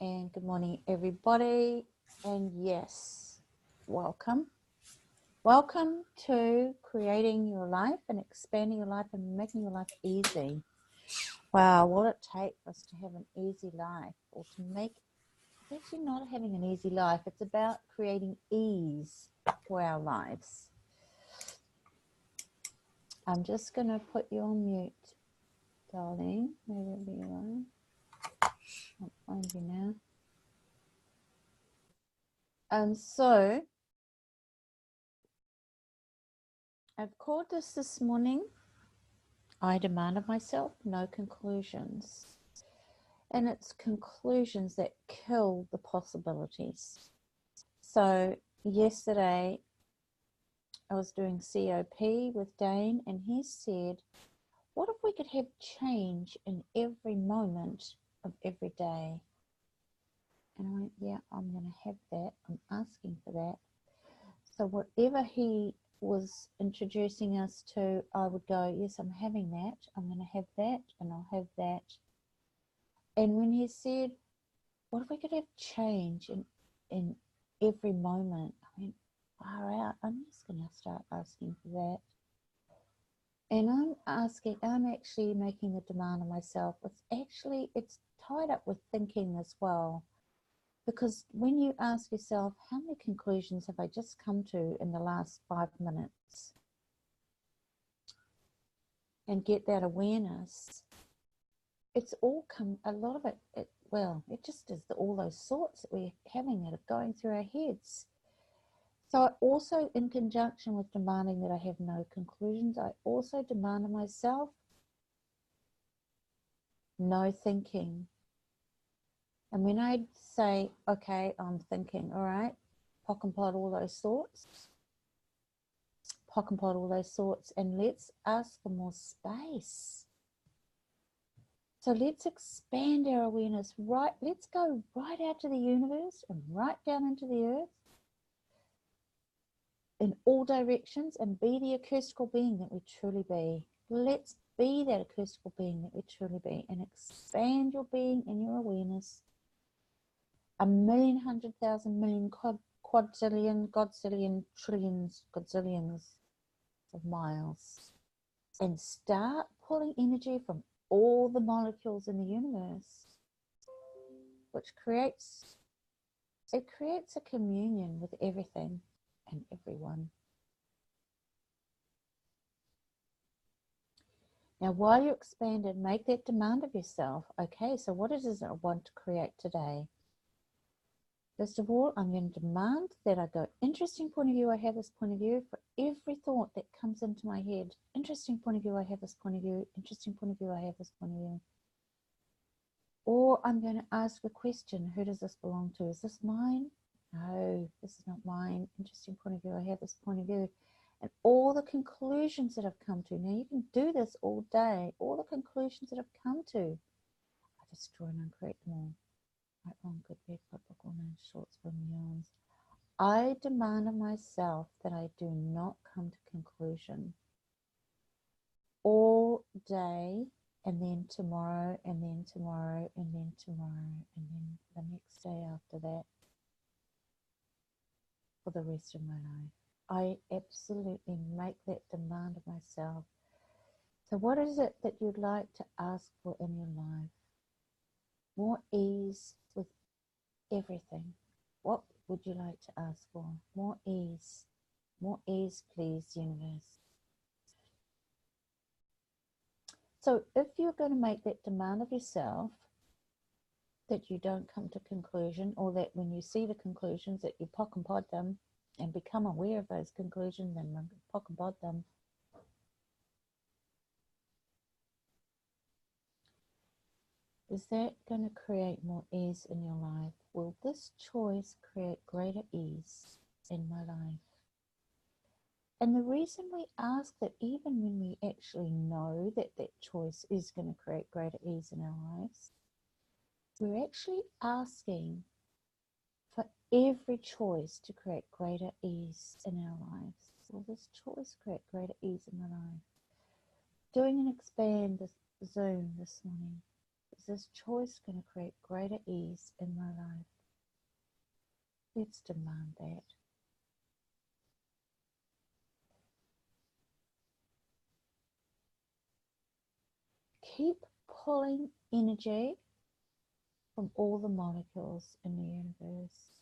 and good morning, everybody. And yes, welcome. Welcome to creating your life and expanding your life and making your life easy. Wow, what it takes for us to have an easy life, or to make, it's actually not having an easy life. It's about creating ease for our lives. I'm just going to put you on mute, darling. Wherever you are. I'll find you now. So I've called this morning, I demand of myself no conclusions. And it's conclusions that kill the possibilities. So yesterday I was doing COP with Dane, and he said, what if we could have change in every moment of every day? And I went, yeah, I'm going to have that. I'm asking for that. So whatever he was introducing us to, I would go, yes, I'm having that. I'm going to have that, and I'll have that. And when he said, what if we could have change in every moment? I went, far out. I'm just going to start asking for that. And I'm actually making a demand of myself. It's tied up with thinking as well. Because when you ask yourself, how many conclusions have I just come to in the last 5 minutes? And get that awareness, it's all come, a lot of it, it just is all those thoughts that we're having that are going through our heads. So I also, in conjunction with demanding that I have no conclusions, I also demand of myself no thinking. And when I say, okay, I'm thinking, all right, pock and pot all those thoughts, and let's ask for more space. So let's expand our awareness, let's go right out to the universe and right down into the earth in all directions, and be the acoustical being that we truly be. Let's be that acoustical being that we truly be, and expand your being and your awareness 1,000,000, 100,000 million, quadrillion, godzillion, trillions, godzillions of miles, and start pulling energy from all the molecules in the universe, which creates a communion with everything and everyone. Now, while you expand and make that demand of yourself, okay, so what is it I want to create today? First of all, I'm going to demand that I go, interesting point of view, I have this point of view. For every thought that comes into my head, interesting point of view, I have this point of view. Interesting point of view, I have this point of view. Or I'm going to ask a question, who does this belong to? Is this mine? No, this is not mine. Interesting point of view, I have this point of view. And all the conclusions that I've come to. Now, you can do this all day. All the conclusions that I've come to, I destroy and uncreate them all. Right, wrong, good, bad, good, book, all names, shorts, from yawns. I demand of myself that I do not come to conclusion all day, and then tomorrow, and then tomorrow, and then tomorrow, and then the next day after that, for the rest of my life. I absolutely make that demand of myself. So what is it that you'd like to ask for in your life? More ease with everything. What would you like to ask for? More ease. More ease, please, universe. So if you're going to make that demand of yourself, that you don't come to conclusion, or that when you see the conclusions that you pock and pod them and become aware of those conclusions and pock and pod them, is that going to create more ease in your life? Will this choice create greater ease in my life? And the reason we ask that, even when we actually know that that choice is going to create greater ease in our lives, we're actually asking for every choice to create greater ease in our lives. Will this choice create greater ease in my life? Doing an expand this Zoom this morning, Is this choice going to create greater ease in my life? Let's demand that. Keep pulling energy from all the molecules in the universe.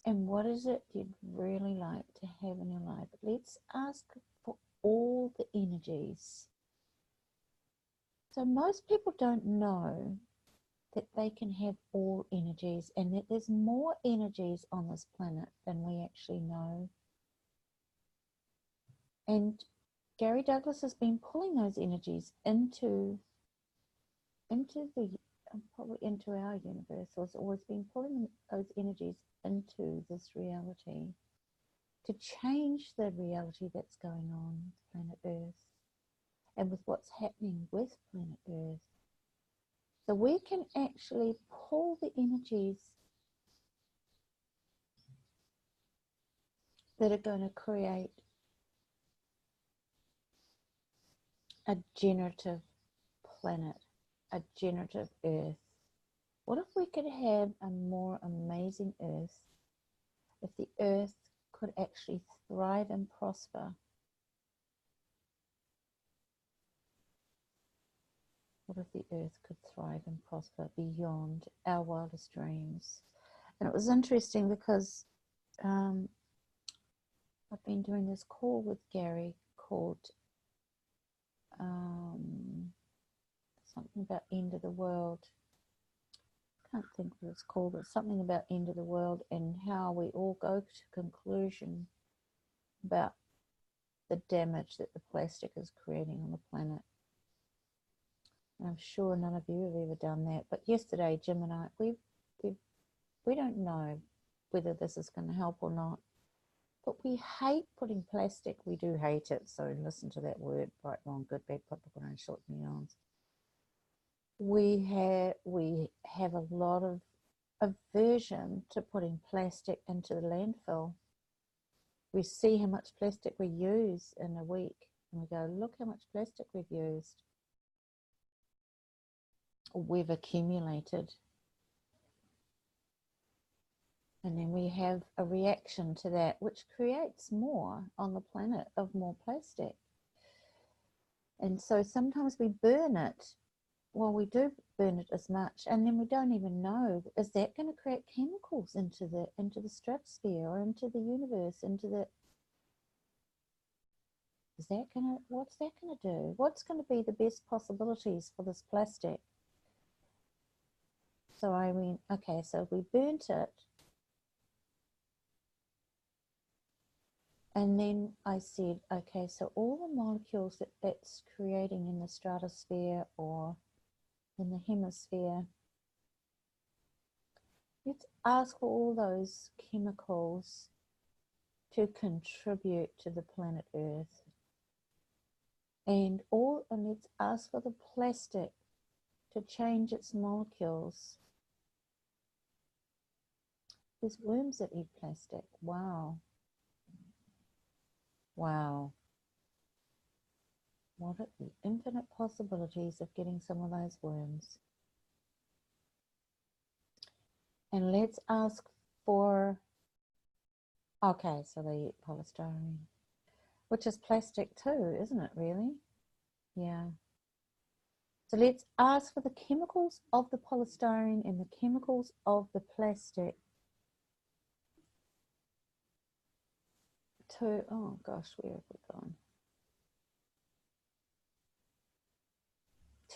And what is it you'd really like to have in your life? Let's ask for all the energies. So most people don't know that they can have all energies, and that there's more energies on this planet than we actually know. And Gary Douglas has been pulling those energies into our universe, or has always been pulling those energies into this reality to change the reality that's going on with planet Earth and with what's happening with planet Earth. So we can actually pull the energies that are going to create a generative planet, a generative Earth. What if we could have a more amazing Earth? If the Earth could actually thrive and prosper? What if the Earth could thrive and prosper beyond our wildest dreams? And it was interesting because I've been doing this call with Gary called something about end of the world. I can't think what it's called, but something about end of the world, and how we all go to conclusion about the damage that the plastic is creating on the planet. And I'm sure none of you have ever done that. But yesterday, Jim and I, we don't know whether this is going to help or not. But we hate putting plastic. We do hate it. So listen to that word: right, wrong, good, bad, popular, and short neons. We have a lot of aversion to putting plastic into the landfill. We see how much plastic we use in a week, and we go, look how much plastic we've used, or we've accumulated. And then we have a reaction to that, which creates more on the planet of more plastic. And so sometimes we burn it. Well, we do burn it as much, and then we don't even know, is that going to create chemicals into the stratosphere or into the universe, what's that going to do? What's going to be the best possibilities for this plastic? So I mean, okay, so we burnt it. And then I said, okay, so all the molecules that's creating in the stratosphere or in the hemisphere, let's ask for all those chemicals to contribute to the planet Earth. And let's ask for the plastic to change its molecules. There's worms that eat plastic. Wow. Wow. What are the infinite possibilities of getting some of those worms? And let's ask for, okay, so they eat polystyrene, which is plastic too, isn't it, really? Yeah. So let's ask for the chemicals of the polystyrene and the chemicals of the plastic to, oh gosh, where have we gone?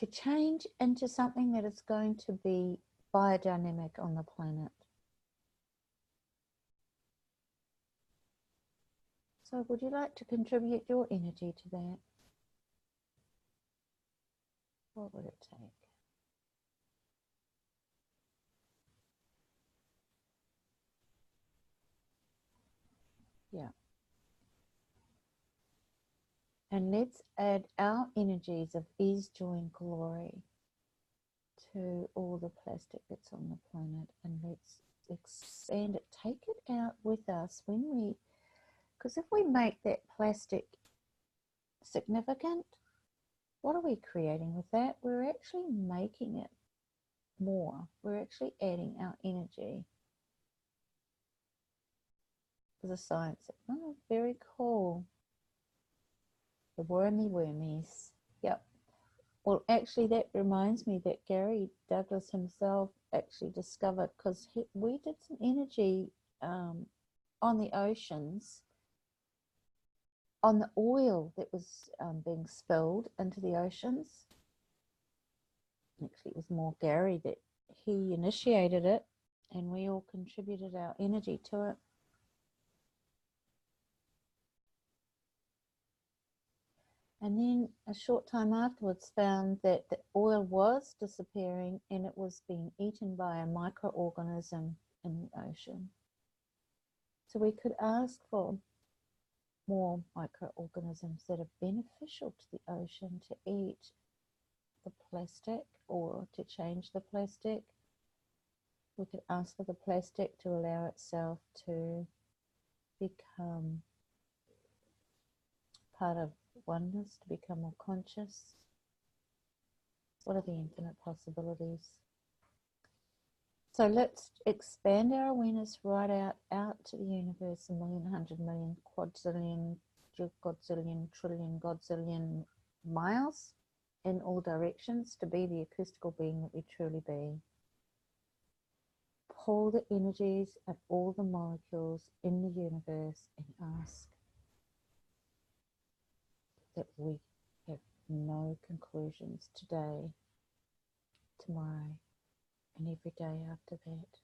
To change into something that is going to be biodynamic on the planet. So would you like to contribute your energy to that? What would it take? Yeah. And let's add our energies of ease, joy, and glory to all the plastic that's on the planet, and let's expand it. Take it out with us because if we make that plastic significant, What are we creating with that? We're actually making it more. We're actually adding our energy. There's a science. Oh, very cool. The wormies. Yep. Well, actually, that reminds me that Gary Douglas himself actually discovered, because we did some energy on the oceans, on the oil that was being spilled into the oceans. Actually, it was more Gary that he initiated it, and we all contributed our energy to it. And then a short time afterwards found that the oil was disappearing and it was being eaten by a microorganism in the ocean. So we could ask for more microorganisms that are beneficial to the ocean to eat the plastic or to change the plastic. We could ask for the plastic to allow itself to become part of oneness, to become more conscious. What are the infinite possibilities? So let's expand our awareness right out to the universe, a million, 100 million, quadzillion, godzillion, trillion, godzillion miles in all directions to be the acoustical being that we truly be. Pull the energies of all the molecules in the universe and ask that we have no conclusions today, tomorrow, and every day after that,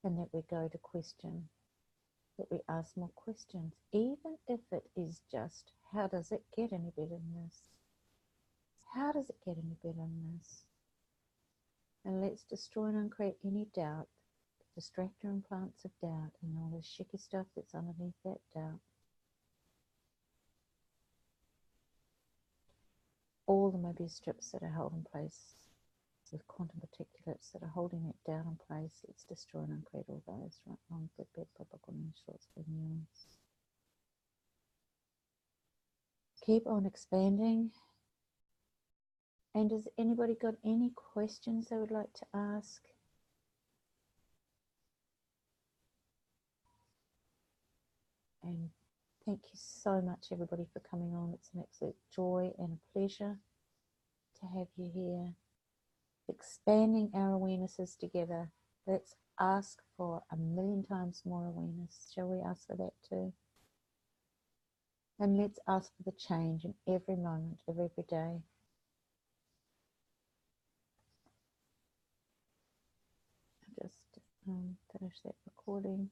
and that we go to question, that we ask more questions, even if it is just, how does it get any better than this? How does it get any better than this? And let's destroy and uncreate any doubt, distractor implants of doubt, and all the shaky stuff that's underneath that doubt. All the Mobius strips that are held in place with quantum particulates that are holding it down in place, let's destroy and uncreate all those. Right, wrong, good, bad, biblical, and shorts, good news. Keep on expanding. And has anybody got any questions they would like to ask? And thank you so much, everybody, for coming on. It's an absolute joy and a pleasure to have you here. Expanding our awarenesses together. Let's ask for 1,000,000 times more awareness. Shall we ask for that too? And let's ask for the change in every moment of every day. I'll just finish that recording.